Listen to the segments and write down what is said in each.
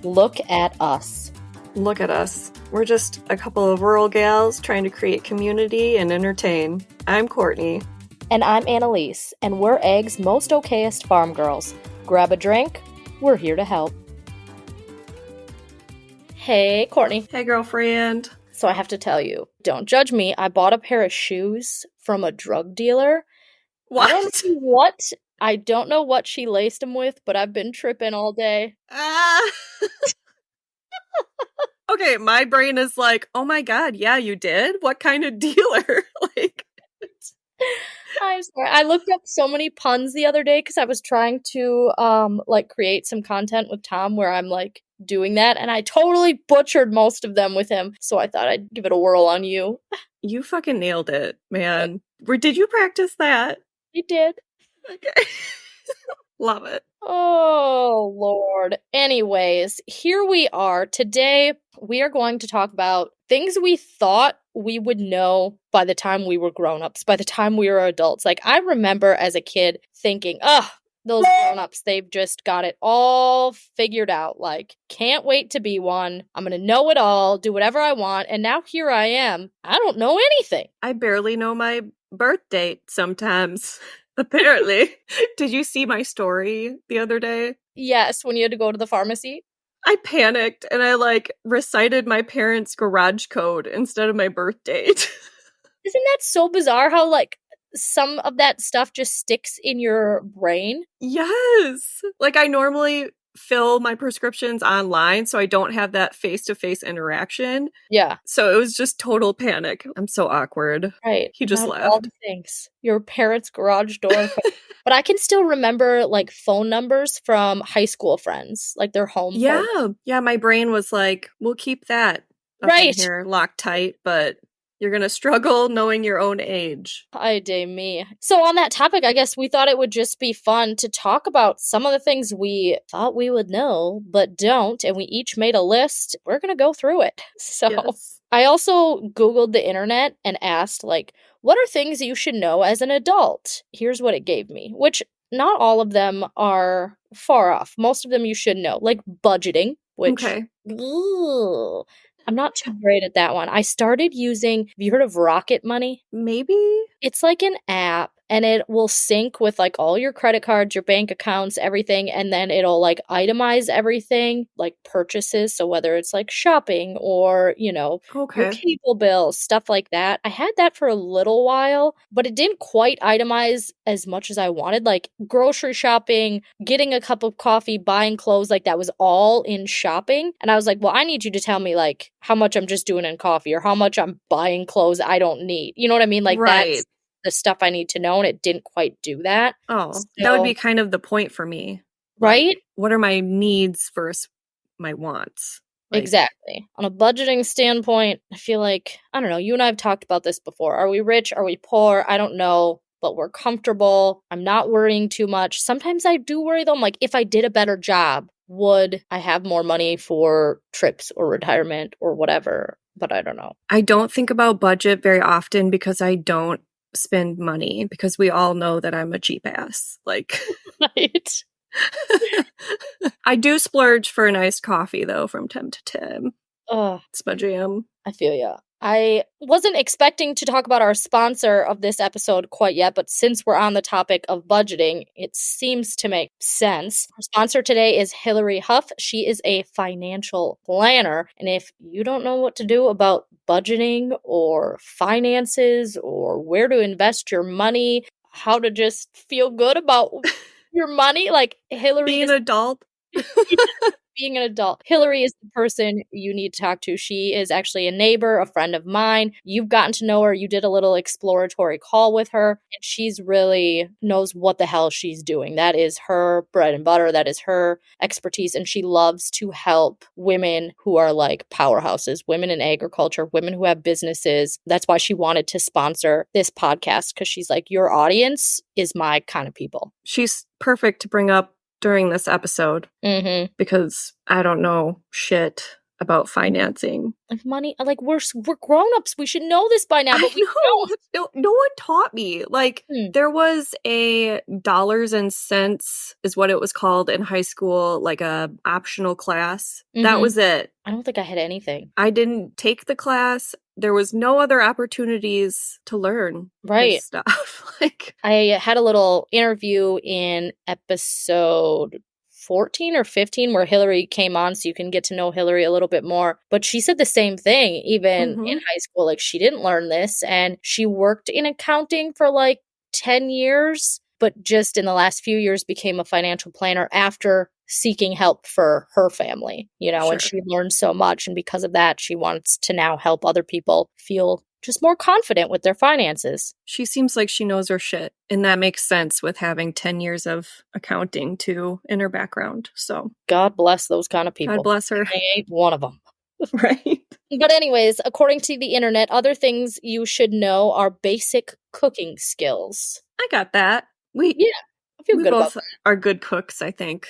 Look at us. Look at us. We're just a couple of rural gals trying to create community and entertain. I'm Courtney. And I'm Annaliese, and we're Egg's most okayest farm girls. Grab a drink. We're here to help. Hey, Courtney. Hey, girlfriend. So I have to tell you, don't judge me. I bought a pair of shoes from a drug dealer. What? I don't know what she laced them with, but I've been tripping all day. Okay, my brain is like, oh my god, yeah, you did? What kind of dealer? I'm sorry. I looked up so many puns the other day because I was trying to create some content with Tom where I'm doing that, and I totally butchered most of them with him. So I thought I'd give it a whirl on you. You fucking nailed it, man. Did you practice that? I did. Okay. Love it. Oh, Lord. Anyways, here we are. Today, we are going to talk about things we thought we would know by the time we were grown-ups, by the time we were adults. I remember as a kid thinking, those grown-ups, they've just got it all figured out. Can't wait to be one. I'm going to know it all, do whatever I want. And now here I am. I don't know anything. I barely know my birth date sometimes. Apparently. Did you see my story the other day? Yes, when you had to go to the pharmacy. I panicked and I recited my parents' garage code instead of my birth date. Isn't that so bizarre how some of that stuff just sticks in your brain? Yes. I normally fill my prescriptions online so I don't have that face-to-face interaction. Yeah. So it was just total panic. I'm so awkward. Right. He just left. All the things. Your parents' garage door. But I can still remember phone numbers from high school friends, their home. Yeah. Phone. Yeah, my brain was we'll keep that up in here locked tight, but you're going to struggle knowing your own age. Ay day me. So on that topic, I guess we thought it would just be fun to talk about some of the things we thought we would know, but don't. And we each made a list. We're going to go through it. So yes. I also Googled the internet and asked, what are things you should know as an adult? Here's what it gave me, which not all of them are far off. Most of them you should know, budgeting, which... Okay. Ugh, I'm not too great at that one. I started using, have you heard of Rocket Money? Maybe. It's an app, and it will sync with all your credit cards, your bank accounts, everything, and then it'll itemize everything, purchases. So whether it's shopping or, your cable bills, stuff like that. I had that for a little while, but it didn't quite itemize as much as I wanted. Grocery shopping, getting a cup of coffee, buying clothes, that was all in shopping. And I was well, I need you to tell me how much I'm just doing in coffee or how much I'm buying clothes I don't need. You know what I mean? Right. That's the stuff I need to know, and it didn't quite do that. Oh, so, that would be kind of the point for me. Right? What are my needs versus my wants? Exactly. On a budgeting standpoint, I feel I don't know, you and I have talked about this before. Are we rich? Are we poor? I don't know, but we're comfortable. I'm not worrying too much. Sometimes I do worry though. I'm if I did a better job, would I have more money for trips or retirement or whatever? But I don't know. I don't think about budget very often because I don't spend money, because we all know that I'm a cheap ass. Right. I do splurge for a nice coffee though from temp to temp. It's my jam. I feel ya. I wasn't expecting to talk about our sponsor of this episode quite yet, but since we're on the topic of budgeting, it seems to make sense. Our sponsor today is Hillary Huff. She is a financial planner, and if you don't know what to do about budgeting or finances or where to invest your money, how to just feel good about your money, Hillary being an adult. Being an adult. Hillary is the person you need to talk to. She is actually a neighbor, a friend of mine. You've gotten to know her. You did a little exploratory call with her, and she's really knows what the hell she's doing. That is her bread and butter. That is her expertise, and she loves to help women who are powerhouses, women in agriculture, women who have businesses. That's why she wanted to sponsor this podcast, because she's your audience is my kind of people. She's perfect to bring up during this episode, because I don't know shit about financing. Like money, like we're grown-ups. We should know this by now, but we don't. No one taught me. Like there was a dollars and cents is what it was called in high school, like a optional class. That was it. I don't think I had anything. I didn't take the class. There was no other opportunities to learn this stuff. Like I had a little interview in episode 14 or 15 where Hillary came on, so you can get to know Hillary a little bit more. But she said the same thing, even in high school. Like, she didn't learn this, and she worked in accounting for like 10 years, but just in the last few years became a financial planner after seeking help for her family, and she learned so much. And because of that, she wants to now help other people feel just more confident with their finances. She seems like she knows her shit, and that makes sense with having 10 years of accounting too in her background. So God bless those kind of people. God bless her. I ain't one of them. Right. But anyways, according to the internet, other things you should know are basic cooking skills. I got that. I feel good about that. Are good cooks, I think.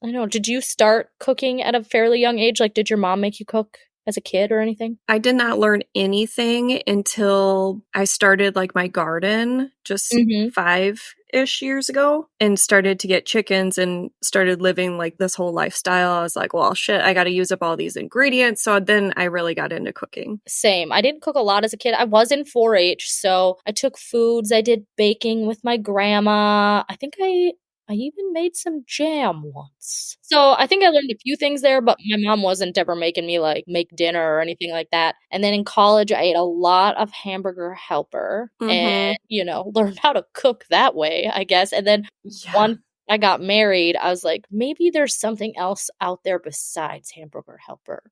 I know. Did you start cooking at a fairly young age? Like, did your mom make you cook as a kid or anything? I did not learn anything until I started like my garden just 5-ish years ago and started to get chickens and started living like this whole lifestyle. I was like, well, shit, I got to use up all these ingredients. So then I really got into cooking. Same. I didn't cook a lot as a kid. I was in 4-H, so I took foods. I did baking with my grandma. I think I even made some jam once. So I think I learned a few things there, but my mom wasn't ever making me like make dinner or anything like that. And then in college, I ate a lot of Hamburger Helper and, learned how to cook that way, I guess. And then once I got married, I was like, maybe there's something else out there besides Hamburger Helper.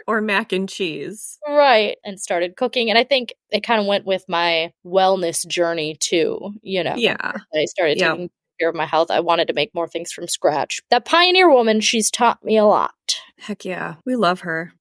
Or mac and cheese. Right. And started cooking. And I think it kind of went with my wellness journey too, Yeah. I started taking care of my health. I wanted to make more things from scratch. That pioneer woman, she's taught me a lot. Heck yeah. We love her.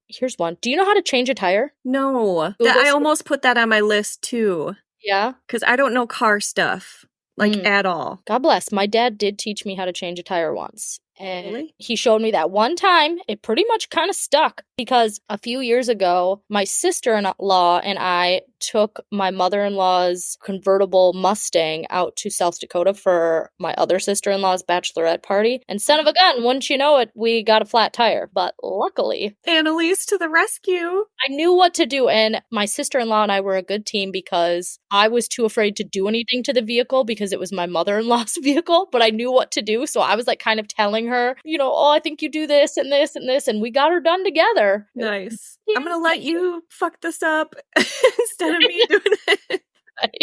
Here's one. Do you know how to change a tire? No. I almost put that on my list too. Yeah? Because I don't know car stuff. Like at all. God bless. My dad did teach me how to change a tire once. And really? He showed me that one time. It pretty much kind of stuck because a few years ago, my sister-in-law and I took my mother-in-law's convertible Mustang out to South Dakota for my other sister-in-law's bachelorette party. And son of a gun, wouldn't you know it, we got a flat tire. But luckily, Annaliese to the rescue. I knew what to do. And my sister-in-law and I were a good team because I was too afraid to do anything to the vehicle because it was my mother-in-law's vehicle. But I knew what to do. So I was like kind of telling her, I think you do this and this and this. And we got her done together. Nice. I'm going to let you fuck this up instead of me doing it.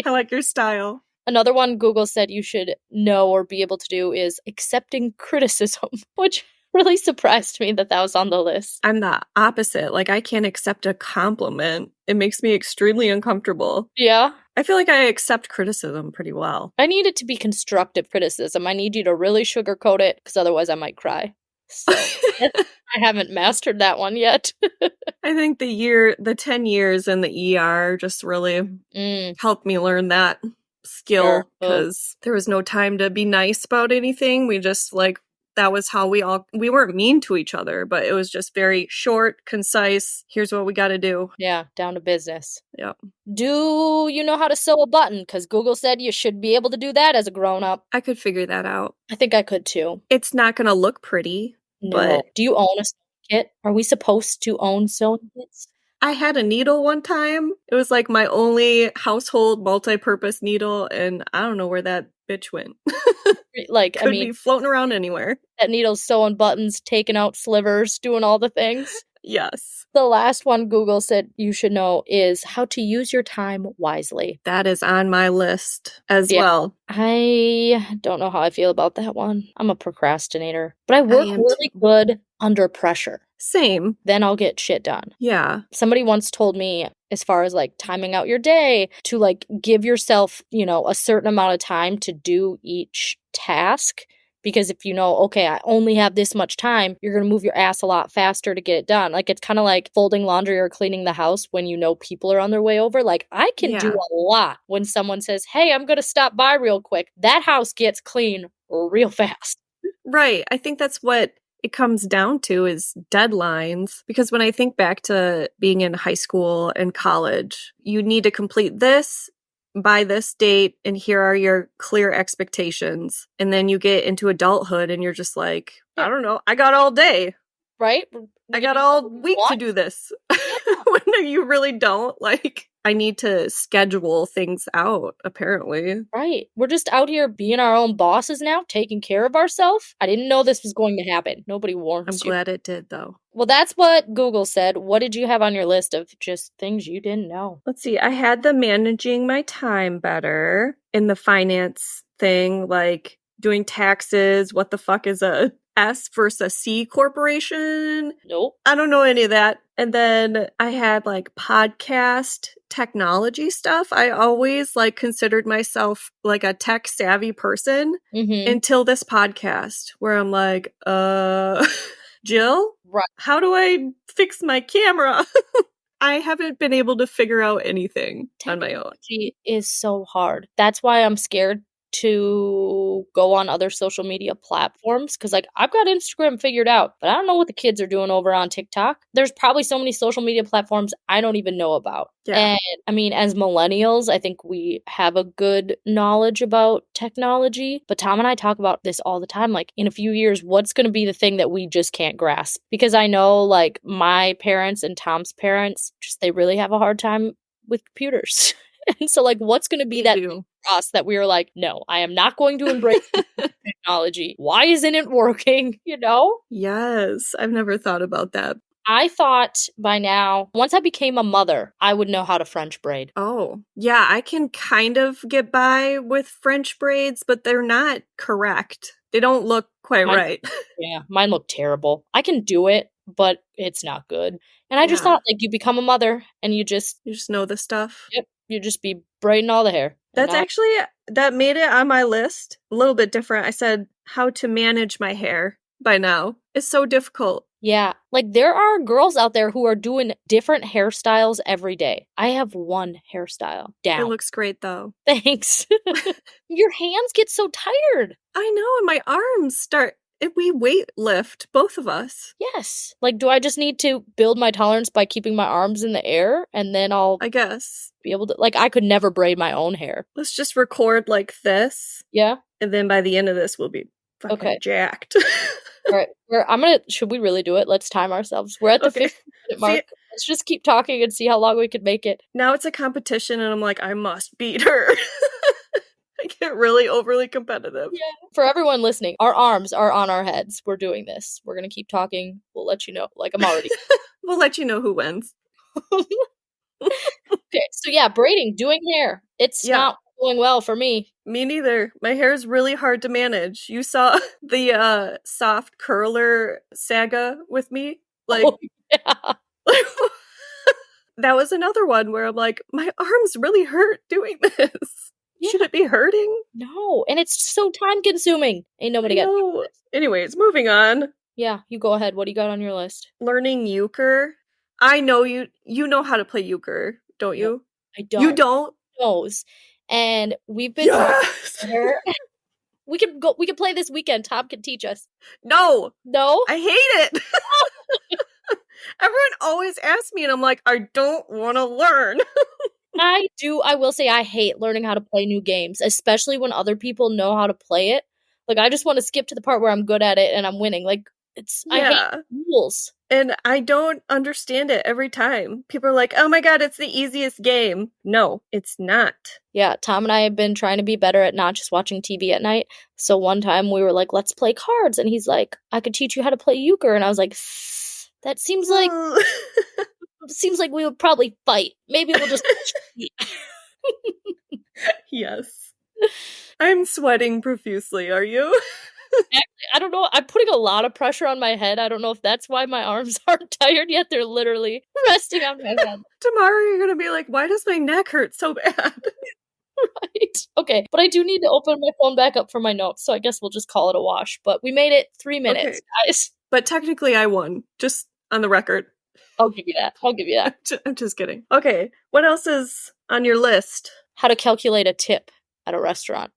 I like your style. Another one Google said you should know or be able to do is accepting criticism, which really surprised me that was on the list. I'm the opposite. Like, I can't accept a compliment. It makes me extremely uncomfortable. Yeah? I feel like I accept criticism pretty well. I need it to be constructive criticism. I need you to really sugarcoat it, because otherwise I might cry. So I haven't mastered that one yet. I think the 10 years in the ER just really helped me learn that skill, because there was no time to be nice about anything. We just that was how we weren't mean to each other, but it was just very short, concise. Here's what we got to do. Yeah, down to business. Yep. Do you know how to sew a button? Because Google said you should be able to do that as a grown-up. I could figure that out. I think I could too. It's not going to look pretty. No. But do you own a sewing kit? Are we supposed to own sewing kits? I had a needle one time. It was like my only household multi-purpose needle, and I don't know where that bitch went. Could be floating around anywhere. That needle's sewing buttons, taking out slivers, doing all the things. Yes. The last one Google said you should know is how to use your time wisely. That is on my list as well. I don't know how I feel about that one. I'm a procrastinator, but I work really good under pressure. Same. Then I'll get shit done. Yeah. Somebody once told me, as far as timing out your day, to give yourself, a certain amount of time to do each task. Because if you know, okay, I only have this much time, you're going to move your ass a lot faster to get it done. It's kind of like folding laundry or cleaning the house when you know people are on their way over. I can do a lot when someone says, hey, I'm going to stop by real quick. That house gets clean real fast. Right. I think that's what it comes down to is deadlines. Because when I think back to being in high school and college, you need to complete this by this date, and here are your clear expectations. And then you get into adulthood and you're just like, I don't know, I got all day. Right? I got all week to do this. When you really don't, like, I need to schedule things out, apparently. Right. We're just out here being our own bosses now, taking care of ourselves. I didn't know this was going to happen. Nobody warns I'm you. glad it did, though. Well, that's what Google said. What did you have on your list of just things you didn't know? Let's see. I had the managing my time better in the finance thing, like doing taxes. What the fuck is a S versus a C corporation? Nope. I don't know any of that. And then I had like podcast technology stuff. I always like considered myself like a tech savvy person until this podcast where I'm like, Jill, right. How do I fix my camera? I haven't been able to figure out anything on my own. Technology is so hard. That's why I'm scared to go on other social media platforms, because like I've got Instagram figured out, but I don't know what the kids are doing over on TikTok. There's probably so many social media platforms I don't even know about. Yeah. And I mean, as millennials, I think we have a good knowledge about technology, but Tom and I talk about this all the time. Like in a few years, what's going to be the thing that we just can't grasp? Because I know like my parents and Tom's parents, just they really have a hard time with computers. And so like what's going to be that thing for us that we were like, no, I am not going to embrace technology. Why isn't it working? You know? Yes, I've never thought about that. I thought by now, once I became a mother, I would know how to French braid. Oh, yeah, I can kind of get by with French braids, but they're not correct. They don't look quite right. Yeah, mine look terrible. I can do it, but it's not good. And I just thought, like, you become a mother and you just know the stuff. Yep, you just be braiding all the hair. That's actually, that made it on my list. A little bit different. I said how to manage my hair by now. It's so difficult. Yeah, like there are girls out there who are doing different hairstyles every day. I have one hairstyle down. It looks great though. Thanks. Your hands get so tired. I know, and my arms start, we weight lift, both of us. Yes. Like, do I just need to build my tolerance by keeping my arms in the air and then I guess, be able to, like, I could never braid my own hair. Let's just record like this. Yeah. And then by the end of this, we'll be fucking jacked. All right. Should we really do it? Let's time ourselves. We're at the 50-minute mark. Let's just keep talking and see how long we can make it. Now it's a competition and I'm like, I must beat her. I get really overly competitive. Yeah. For everyone listening, our arms are on our heads. We're doing this. We're going to keep talking. We'll let you know. Like, I'm already. We'll let you know who wins. Okay. So yeah, braiding, doing hair. It's not going well for me. Me neither. My hair is really hard to manage. You saw the soft curler saga with me? Like, that was another one where I'm like, my arms really hurt doing this. Yeah. Should it be hurting? No, and it's so time consuming. Ain't nobody got it. Anyways, moving on. Yeah, you go ahead. What do you got on your list? Learning euchre. I know you know how to play euchre, don't you? I don't. You don't? Knows. And we've been we could play this weekend. Tom can teach us. No. I hate it. Everyone always asks me and I'm like, I don't want to learn. I will say I hate learning how to play new games, especially when other people know how to play it. Like, I just want to skip to the part where I'm good at it and I'm winning. Like, I hate rules. And I don't understand it every time. People are like, oh my god, it's the easiest game. No, it's not. Yeah, Tom and I have been trying to be better at not just watching TV at night. So one time we were like, let's play cards. And he's like, I could teach you how to play euchre. And I was like, that seems like... seems like we would probably fight. Maybe we'll just... Yes. I'm sweating profusely, are you? Actually, I don't know. I'm putting a lot of pressure on my head. I don't know if that's why my arms aren't tired yet. They're literally resting on my head. Tomorrow you're going to be like, why does my neck hurt so bad? Right. Okay. But I do need to open my phone back up for my notes, so I guess we'll just call it a wash. But we made it 3 minutes, guys. But technically I won, just on the record. I'll give you that. I'm just kidding. Okay. What else is on your list? How to calculate a tip at a restaurant.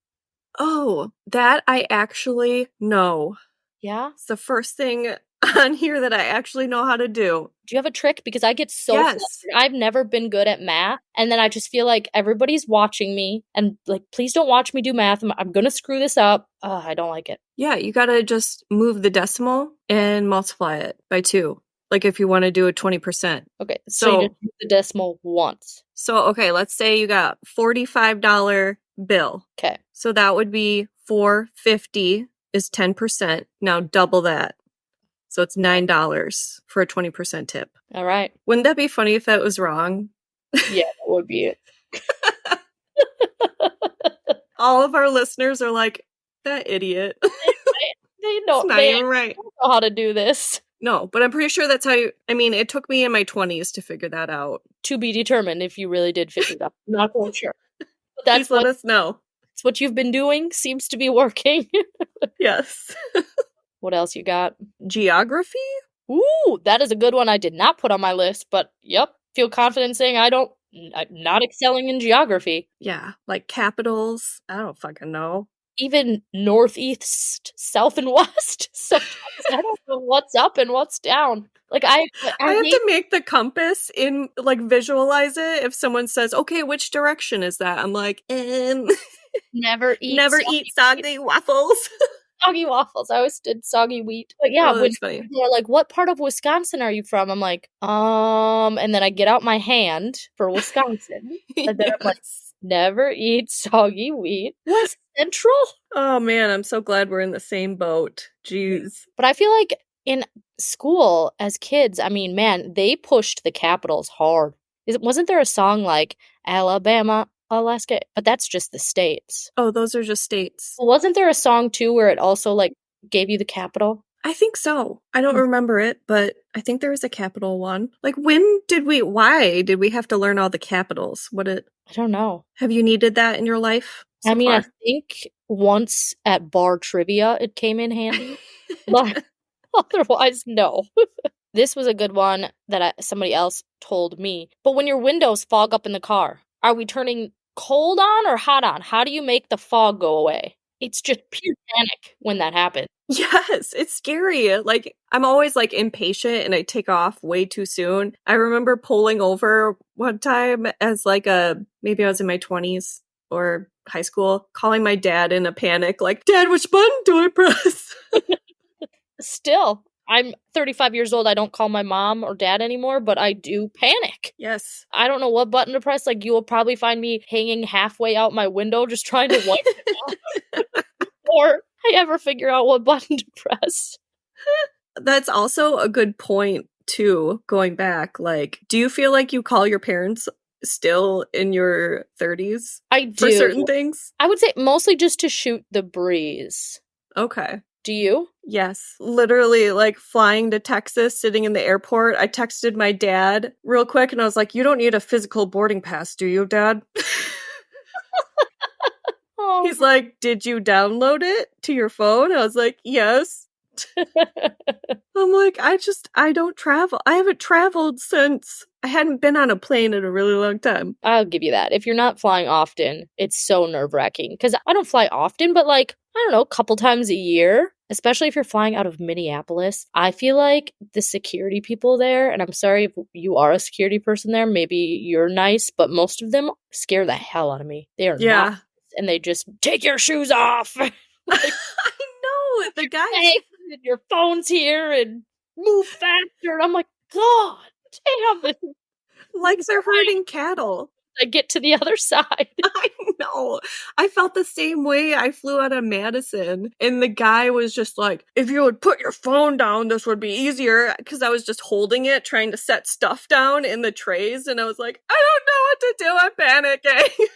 Oh, that I actually know. Yeah? It's the first thing on here that I actually know how to do. Do you have a trick? Because I get so Yes. flustered. I've never been good at math, and then I just feel like everybody's watching me, and, like, please don't watch me do math. I'm gonna screw this up. I don't like it. Yeah, you gotta just move the decimal and multiply it by 2. Like if you want to do a 20%. Okay, so you just use the decimal once. So, okay, let's say you got $45 bill. Okay. So that would be $4.50 is 10%. Now double that. So it's $9 for a 20% tip. All right. Wouldn't that be funny if that was wrong? Yeah, that would be it. All of our listeners are like, that idiot. They don't, it's not even right. Don't know how to do this. No, but I'm pretty sure that's how it took me in my 20s to figure that out. To be determined if you really did figure it out. I'm not quite sure. But that's Please let us know. That's what you've been doing. Seems to be working. Yes. What else you got? Geography? Ooh, that is a good one I did not put on my list, but yep, feel confident saying I'm not excelling in geography. Yeah, like capitals. I don't fucking know. Even northeast, south, and west. Sometimes I don't know what's up and what's down. Like I have to make the compass in visualize it. If someone says, "Okay, which direction is that?" I'm like, never eat soggy waffles. Soggy waffles. I always did soggy wheat. But yeah, when people are like, "What part of Wisconsin are you from?" I'm like, and then I get out my hand for Wisconsin, and then I'm like, never eat soggy wheat. West Central? Oh man, I'm so glad we're in the same boat. Jeez. But I feel like in school as kids, man, they pushed the capitals hard. Wasn't there a song like Alabama, Alaska? But that's just the states. Oh, those are just states. Well, wasn't there a song too where it also gave you the capital? I think so. I don't remember it, but I think there was a capital one. Like, why did we have to learn all the capitals? I don't know. Have you needed that in your life so far? I think once at bar trivia it came in handy, but otherwise, no. This was a good one that somebody else told me. But when your windows fog up in the car, are we turning cold on or hot on? How do you make the fog go away? It's just pure panic when that happens. Yes, it's scary. Like, I'm always impatient and I take off way too soon. I remember pulling over one time as maybe I was in my 20s or high school, calling my dad in a panic, like, "Dad, which button do I press?" Still, I'm 35 years old. I don't call my mom or dad anymore, but I do panic. Yes. I don't know what button to press. Like, you will probably find me hanging halfway out my window just trying to wipe it off. Or I ever figure out what button to press. That's also a good point, too, going back. Like, do you feel like you call your parents still in your 30s? I do. For certain things? I would say mostly just to shoot the breeze. Okay. Do you? Yes. Literally, flying to Texas, sitting in the airport, I texted my dad real quick and I was like, "You don't need a physical boarding pass, do you, Dad?" Oh. He's like, "Did you download it to your phone?" I was like, "Yes." I'm like, I don't travel. I haven't traveled since I hadn't been on a plane in a really long time. I'll give you that. If you're not flying often, it's so nerve-wracking. Because I don't fly often, but I don't know, a couple times a year, especially if you're flying out of Minneapolis. I feel like the security people there, and I'm sorry if you are a security person there, maybe you're nice, but most of them scare the hell out of me. They are not. And they just take your shoes off. I know. The guy. And your phone's here and move faster. And I'm like, God damn it. Like they're herding cattle. I get to the other side. I know. I felt the same way. I flew out of Madison and the guy was just like, "If you would put your phone down, this would be easier." Because I was just holding it, trying to set stuff down in the trays. And I was like, "I don't know what to do. I'm panicking."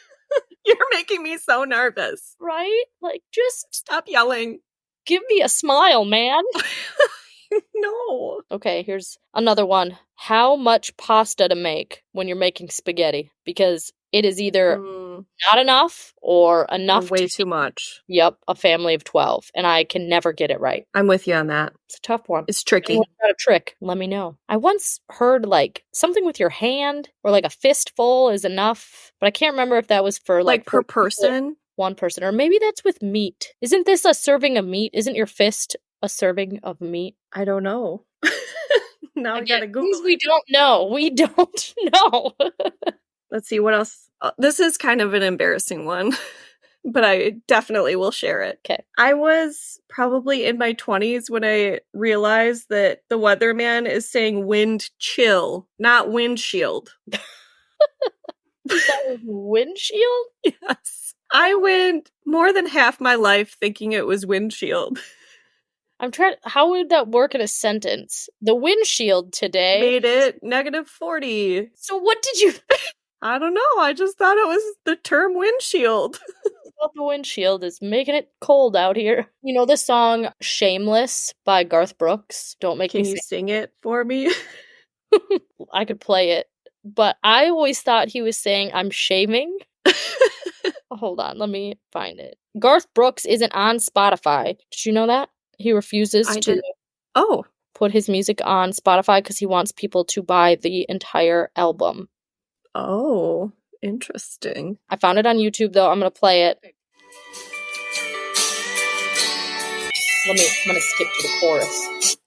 You're making me so nervous. Right? Just stop yelling. Give me a smile, man. No. Okay, here's another one. How much pasta to make when you're making spaghetti? Because it is either not enough or enough or way too much. Yep, a family of 12. And I can never get it right. I'm with you on that. It's a tough one. It's tricky. If you got a trick, let me know. I once heard something with your hand or a fistful is enough. But I can't remember if that was for per person. One person. Or maybe that's with meat. Isn't this a serving of meat? Isn't your fist a serving of meat? I don't know. Now I gotta Google things we don't know. We don't know. Let's see, what else? This is kind of an embarrassing one, but I definitely will share it. Okay. I was probably in my 20s when I realized that the weatherman is saying wind chill, not windshield. That was windshield? Yes. I went more than half my life thinking it was windshield. How would that work in a sentence? The windshield today made it -40. So what did you I don't know. I just thought it was the term windshield. Well, the windshield is making it cold out here. You know the song Shameless by Garth Brooks? Don't make Can me you sing it for me? I could play it, but I always thought he was saying I'm shaving. Hold on, let me find it. Garth Brooks isn't on Spotify. Did you know that? He refuses to put his music on Spotify because he wants people to buy the entire album. Oh, interesting. I found it on YouTube, though. I'm going to play it. I'm going to skip to the chorus.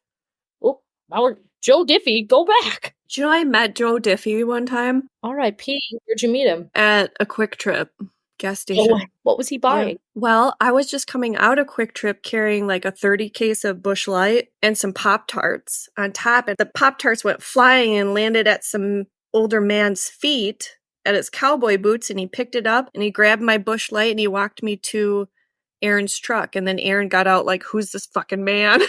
Oh, now we're Joe Diffie. Go back. Do you know I met Joe Diffie one time? R.I.P. Where'd you meet him? At a Quick Trip gas station. Oh, what was he buying? Yeah. Well, I was just coming out of Quick Trip carrying like a 30 case of Busch Light and some Pop-Tarts on top. And the Pop-Tarts went flying and landed at some older man's feet at his cowboy boots, and he picked it up and he grabbed my Busch Light and he walked me to Aaron's truck. And then Aaron got out like, who's this fucking man?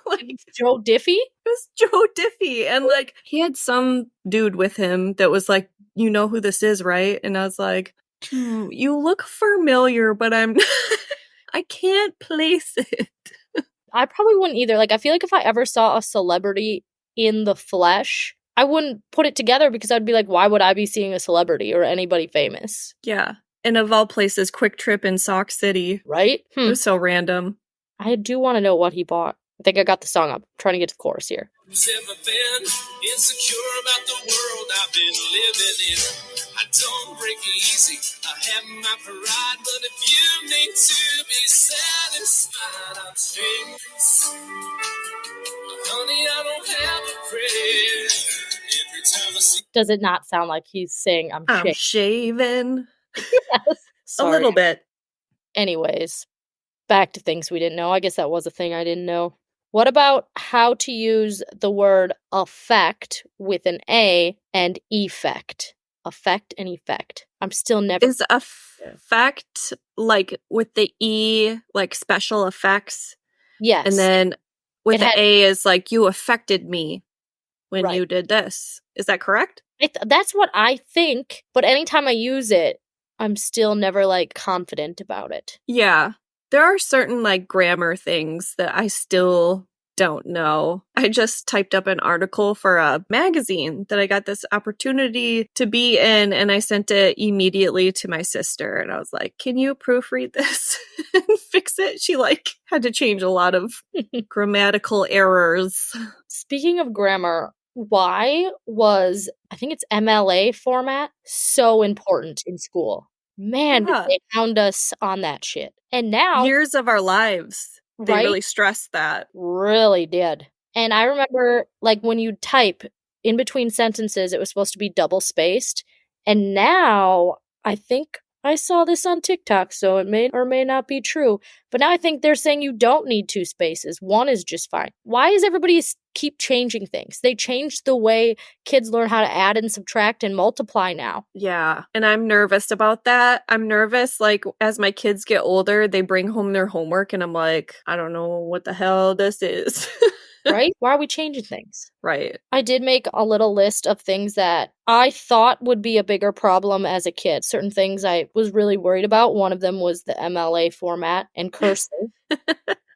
Like Joe Diffie? It was Joe Diffie. And like, he had some dude with him that was like, you know who this is, right? And I was like, you look familiar, but I can't place it. I probably wouldn't either. Like, I feel like if I ever saw a celebrity in the flesh, I wouldn't put it together because I'd be like, why would I be seeing a celebrity or anybody famous? Yeah. And of all places, Quick Trip in Sauk City. Right? It was so random. I do want to know what he bought. I think I got the song up. I'm trying to get to the chorus here. Who's ever been insecure about the world I've been living in? I don't break easy. I have my pride, but if you need to be satisfied, I'm shameless. Honey, I don't have a prayer. Every time I see. Does it not sound like he's saying I'm shaving? Yes. A little bit. Anyways, back to things we didn't know. I guess that was a thing I didn't know. What about how to use the word affect with an A and effect? Affect and effect. I'm still never. Is effect like with the E, like special effects? Yes. And then with the A is like you affected me when you did this. Is that correct? That's what I think. But anytime I use it, I'm still never like confident about it. Yeah. There are certain like grammar things that I still don't know. I just typed up an article for a magazine that I got this opportunity to be in, and I sent it immediately to my sister. And I was like, can you proofread this and fix it? She like had to change a lot of grammatical errors. Speaking of grammar, why was, I think it's MLA format, so important in school? Man, did they hound us on that shit. And now years of our lives, they really stressed that. Really did. And I remember like when you type in between sentences, it was supposed to be double spaced. And now I think I saw this on TikTok, so it may or may not be true. But now I think they're saying you don't need 2 spaces. 1 is just fine. Why is everybody keep changing things? They changed the way kids learn how to add and subtract and multiply now. Yeah. And I'm nervous about that. I'm nervous, like, as my kids get older, they bring home their homework and I'm like, I don't know what the hell this is. Right? Why are we changing things? Right. I did make a little list of things that I thought would be a bigger problem as a kid. Certain things I was really worried about. One of them was the MLA format and cursive.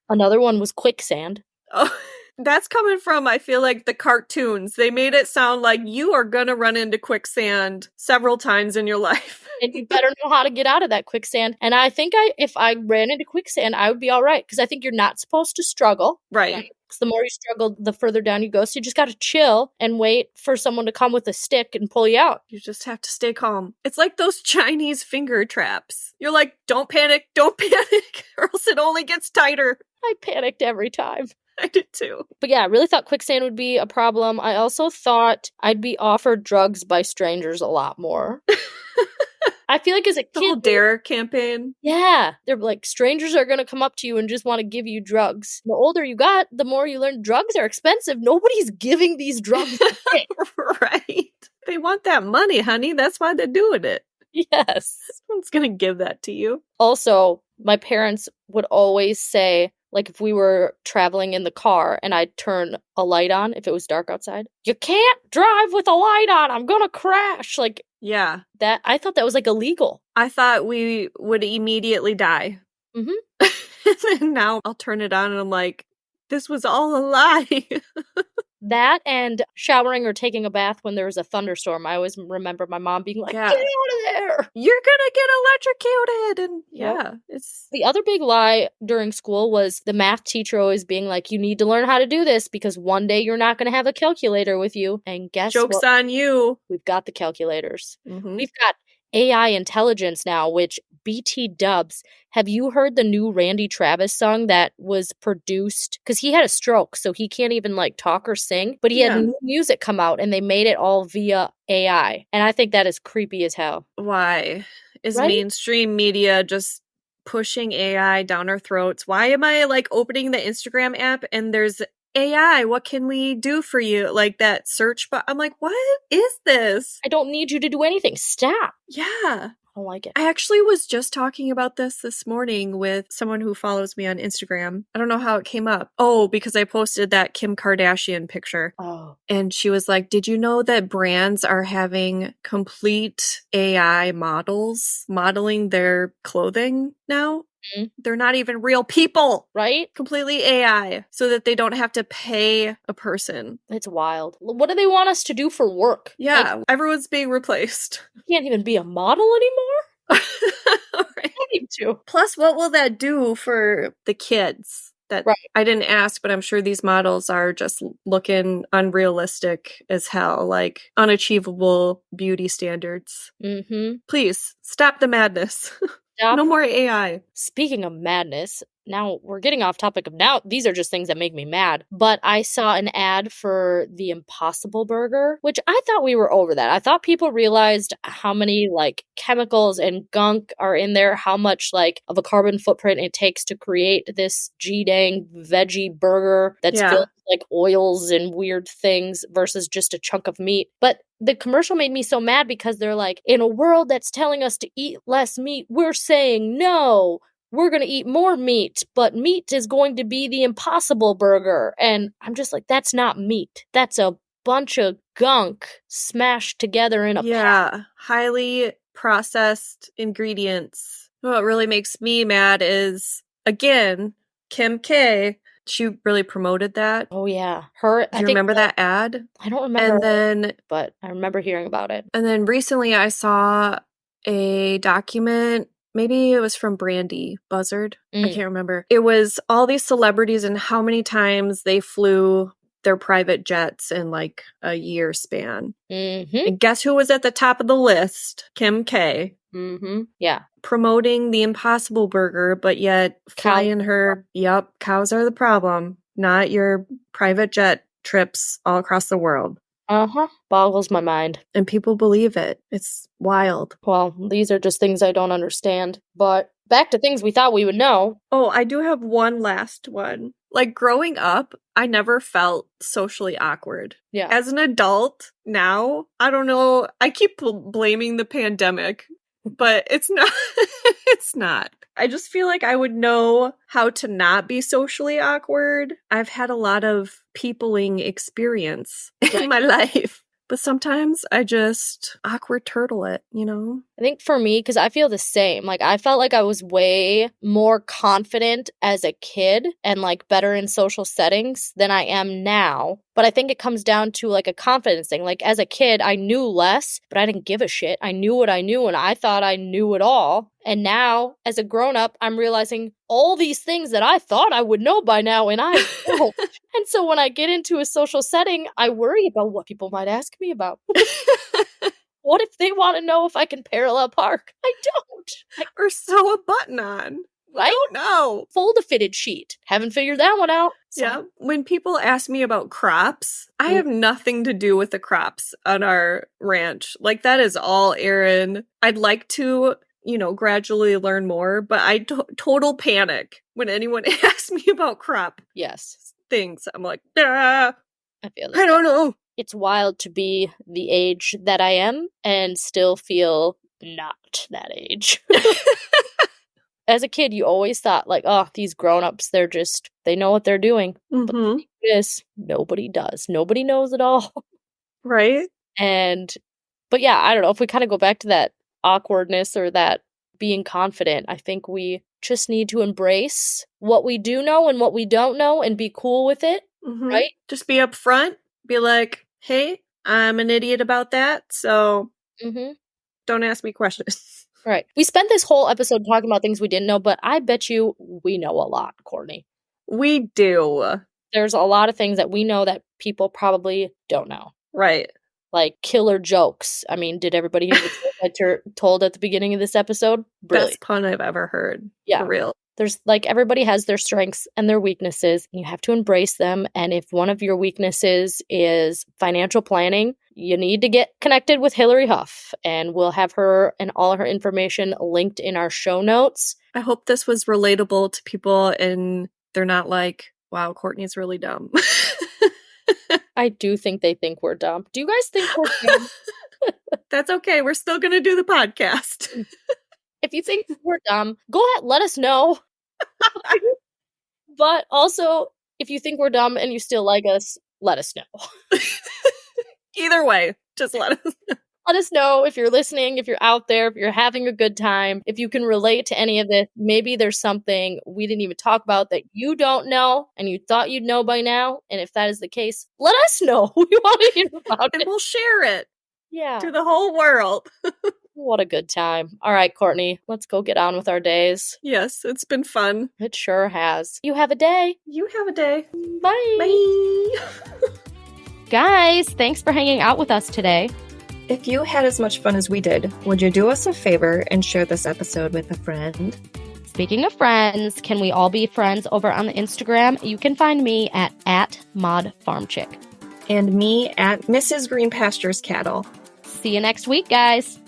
Another one was quicksand. Oh, that's coming from, I feel like, the cartoons. They made it sound like you are going to run into quicksand several times in your life. And you better know how to get out of that quicksand. And I think if I ran into quicksand, I would be all right. Because I think you're not supposed to struggle. Right. Because the more you struggle, the further down you go. So you just got to chill and wait for someone to come with a stick and pull you out. You just have to stay calm. It's like those Chinese finger traps. You're like, don't panic, or else it only gets tighter. I panicked every time. I did too. But yeah, I really thought quicksand would be a problem. I also thought I'd be offered drugs by strangers a lot more. I feel like as a kid... The whole DARE campaign. Yeah. They're like, strangers are going to come up to you and just want to give you drugs. The older you got, the more you learn drugs are expensive. Nobody's giving these drugs away. Right. They want that money, honey. That's why they're doing it. Yes. Someone's going to give that to you. Also, my parents would always say, like, if we were traveling in the car and I'd turn a light on, if it was dark outside, you can't drive with a light on. I'm going to crash. Like, yeah. That I thought that was, like, illegal. I thought we would immediately die. Mm-hmm. And now I'll turn it on and I'm like, this was all a lie. That and showering or taking a bath when there was a thunderstorm. I always remember my mom being like, get out of there. You're gonna get electrocuted. And yeah, it's... The other big lie during school was the math teacher always being like, you need to learn how to do this because one day you're not going to have a calculator with you. And guess what? Joke's on you. We've got the calculators. Mm-hmm. We've got AI intelligence now, which BT dubs. Have you heard the new Randy Travis song that was produced? Because he had a stroke, so he can't even like talk or sing. But he had new music come out, and they made it all via AI. And I think that is creepy as hell. Why is mainstream media just pushing AI down our throats? Why am I like opening the Instagram app and there's AI, what can we do for you? Like that search, but I'm like, what is this? I don't need you to do anything. Stop. Yeah. I don't like it. I actually was just talking about this morning with someone who follows me on Instagram. I don't know how it came up. Oh, because I posted that Kim Kardashian picture. Oh. And she was like, did you know that brands are having complete AI models modeling their clothing now? They're not even real people. Right? Completely AI, so that they don't have to pay a person. It's wild. What do they want us to do for work? Yeah, like, everyone's being replaced. You can't even be a model anymore? Right. I need to. Plus, what will that do for the kids? That I didn't ask, but I'm sure these models are just looking unrealistic as hell, like unachievable beauty standards. Mm-hmm. Please, stop the madness. No more AI. Speaking of madness, now we're getting off topic of now. These are just things that make me mad. But I saw an ad for the Impossible Burger, which I thought we were over that. I thought people realized how many like chemicals and gunk are in there, how much like of a carbon footprint it takes to create this G-dang veggie burger that's filled with like oils and weird things versus just a chunk of meat. But the commercial made me so mad because they're like, in a world that's telling us to eat less meat, we're saying no. We're going to eat more meat, but meat is going to be the Impossible Burger. And I'm just like, that's not meat. That's a bunch of gunk smashed together in a pack. Highly processed ingredients. What really makes me mad is, again, Kim K. She really promoted that. Oh, yeah. Do you remember that ad? I don't remember. And then, but I remember hearing about it. And then recently I saw a document. Maybe it was from Brandy Buzzard. I can't remember. It was all these celebrities and how many times they flew their private jets in like a year span. Mm-hmm. And guess who was at the top of the list? Kim K. Mm-hmm. Yeah. Promoting the Impossible Burger, but yet flying her. Yep, cows are the problem, not your private jet trips all across the world. Uh-huh. Boggles my mind. And people believe it. It's wild. Well, these are just things I don't understand. But back to things we thought we would know. Oh, I do have one last one. Like growing up, I never felt socially awkward. Yeah. As an adult now, I don't know. I keep blaming the pandemic, but it's not. It's not. I just feel like I would know how to not be socially awkward. I've had a lot of peopling experience in my life. But sometimes I just awkward turtle it, you know? I think for me, because I feel the same. Like, I felt like I was way more confident as a kid and, like, better in social settings than I am now. But I think it comes down to, like, a confidence thing. Like, as a kid, I knew less, but I didn't give a shit. I knew what I knew, and I thought I knew it all. And now, as a grown-up, I'm realizing all these things that I thought I would know by now, and I don't. And so when I get into a social setting, I worry about what people might ask me about. What if they want to know if I can parallel park? I don't. Or sew a button on. Right? don't know. Fold a fitted sheet. Haven't figured that one out. So. Yeah. When people ask me about crops, I have nothing to do with the crops on our ranch. Like, that is all Erin. I'd like to, gradually learn more, but I total panic when anyone asks me about crop things. I'm like, I don't know. It's wild to be the age that I am and still feel not that age. As a kid, you always thought, like, oh, these grown-ups, they know what they're doing. But the thing is, nobody does. Nobody knows it all. Right? But yeah, I don't know. If we kind of go back to that awkwardness or that being confident, I think we just need to embrace what we do know and what we don't know and be cool with it, right? Just be upfront. Be like, hey, I'm an idiot about that, so don't ask me questions. Right. We spent this whole episode talking about things we didn't know, but I bet you we know a lot, Courtney. We do. There's a lot of things that we know that people probably don't know. Right. Like killer jokes. I mean, did everybody hear the joke I told at the beginning of this episode? Brilliant. Best pun I've ever heard. Yeah. For real. There's everybody has their strengths and their weaknesses, and you have to embrace them. And if one of your weaknesses is financial planning, you need to get connected with Hillary Huff, and we'll have her and all her information linked in our show notes. I hope this was relatable to people and they're not like, wow, Courtney's really dumb. I do think they think we're dumb. Do you guys think we're dumb? That's okay. We're still going to do the podcast. If you think we're dumb, go ahead, let us know. But also, if you think we're dumb and you still like us, let us know. Either way, just let us know. Let us know if you're listening, if you're out there, if you're having a good time, if you can relate to any of this. Maybe there's something we didn't even talk about that you don't know and you thought you'd know by now. And if that is the case, let us know. We want to hear about it. And we'll share it. Yeah. To the whole world. What a good time. All right, Courtney, let's go get on with our days. Yes, it's been fun. It sure has. You have a day. You have a day. Bye. Bye. Guys, thanks for hanging out with us today. If you had as much fun as we did, would you do us a favor and share this episode with a friend? Speaking of friends, can we all be friends over on the Instagram? You can find me at @ModFarmChick. And me at Mrs. Green Pastures Cattle. See you next week, guys.